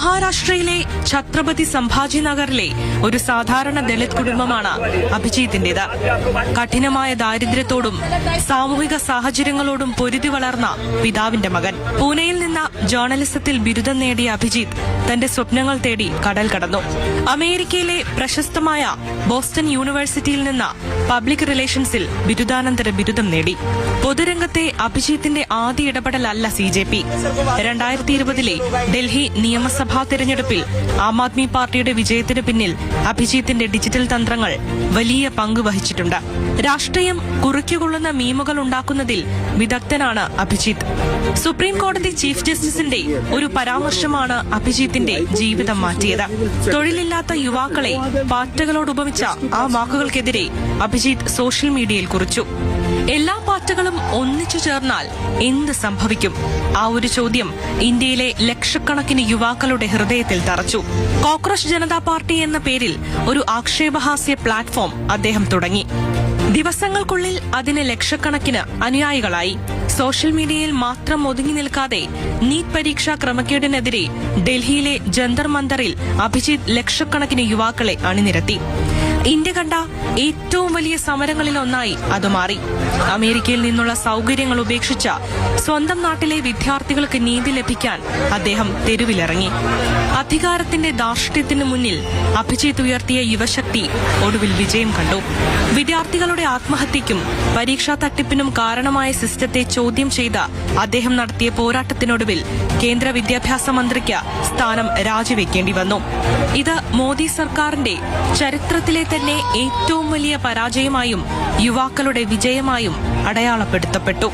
മഹാരാഷ്ട്രയിലെ ഛത്രപതി സംഭാജി നഗറിലെ ഒരു സാധാരണ ദളിത് കുടുംബമാണ് അഭിജിത്തിന്റേത്. കഠിനമായ ദാരിദ്ര്യത്തോടും സാമൂഹിക സാഹചര്യങ്ങളോടും പൊരുതി വളർന്ന പിതാവിന്റെ മകൻ. പൂനെയിൽ നിന്ന് ജേർണലിസത്തിൽ ബിരുദം നേടിയ അഭിജിത്ത് തന്റെ സ്വപ്നങ്ങൾ തേടി കടൽ കടന്നു. അമേരിക്കയിലെ പ്രശസ്തമായ ബോസ്റ്റൺ യൂണിവേഴ്സിറ്റിയിൽ നിന്ന് പബ്ലിക് റിലേഷൻസിൽ ബിരുദാനന്തര ബിരുദം നേടി. പൊതുരംഗത്തെ അഭിജിത്തിന്റെ ആദ്യ ഇടപെടലല്ല CJP. 2020 ഡൽഹി നിയമസഭാ തെരഞ്ഞെടുപ്പിൽ ആം ആദ്മി പാർട്ടിയുടെ വിജയത്തിന് പിന്നിൽ അഭിജിത്തിന്റെ ഡിജിറ്റൽ തന്ത്രങ്ങൾ വലിയ പങ്ക് വഹിച്ചിട്ടുണ്ട്. രാഷ്ട്രീയം കുറിക്കുകൊള്ളുന്ന മീമുകൾ ഉണ്ടാക്കുന്നതിൽ വിദഗ്ധനാണ് അഭിജിത്ത്. സുപ്രീം കോടതി ചീഫ് ജസ്റ്റിസിന്റെ ഒരു പരാമർശമാണ് അഭിജിത്തിന്റെ ജീവിതം മാറ്റിയത്. തൊഴിലില്ലാത്ത യുവാക്കളെ പാറ്റകളോട് ഉപമിച്ച ആ വാക്കുകൾക്കെതിരെ അഭിജിത്ത് സോഷ്യൽ മീഡിയയിൽ കുറിച്ചു. എല്ലാ പാറ്റകളും ഒന്നിച്ചു ചേർന്നാൽ എന്ത് സംഭവിക്കും? ആ ഒരു ചോദ്യം ഇന്ത്യയിലെ ലക്ഷക്കണക്കിന് യുവാക്കളുടെ ഹൃദയത്തിൽ തറച്ചു. കോക്രോച്ച് ജനതാ പാർട്ടി എന്ന പേരിൽ ഒരു ആക്ഷേപഹാസ്യ പ്ലാറ്റ്ഫോം അദ്ദേഹം തുടങ്ങി. ദിവസങ്ങൾക്കുള്ളിൽ അതിന് ലക്ഷക്കണക്കിന് അനുയായികളായി. സോഷ്യൽ മീഡിയയിൽ മാത്രം ഒതുങ്ങി നിൽക്കാതെ നീറ്റ് പരീക്ഷാ ക്രമക്കേടിനെതിരെ ഡൽഹിയിലെ ജന്തർ മന്ദറിൽ അഭിജിത്ത് ലക്ഷക്കണക്കിന് യുവാക്കളെ അണിനിരത്തി. ഇന്ത്യ കണ്ട ഏറ്റവും വലിയ സമരങ്ങളിലൊന്നായി അത് മാറി. അമേരിക്കയിൽ നിന്നുള്ള സൌകര്യങ്ങൾ ഉപേക്ഷിച്ച സ്വന്തം നാട്ടിലെ വിദ്യാർത്ഥികൾക്ക് നീതി ലഭിക്കാൻ അദ്ദേഹം തെരുവിലിറങ്ങി. അധികാരത്തിന്റെ ധാർഷ്ട്യത്തിന് മുന്നിൽ അഭിജിത്ത് ഉയർത്തിയ യുവശക്തി ഒടുവിൽ വിജയം കണ്ടു. വിദ്യാർത്ഥികളുടെ ആത്മഹത്യയ്ക്കും പരീക്ഷാ തട്ടിപ്പിനും കാരണമായ സിസ്റ്റത്തെ ചോദ്യം ചെയ്ത് അദ്ദേഹം നടത്തിയ പോരാട്ടത്തിനൊടുവിൽ കേന്ദ്ര വിദ്യാഭ്യാസ മന്ത്രിക്ക് സ്ഥാനം രാജിവെക്കേണ്ടി വന്നു. ഇത് മോദി സർക്കാരിന്റെ ചരിത്രത്തിലെ തന്നെ ഏറ്റവും വലിയ പരാജയമായും യുവാക്കളുടെ വിജയമായും അടയാളപ്പെടുത്തപ്പെട്ടു.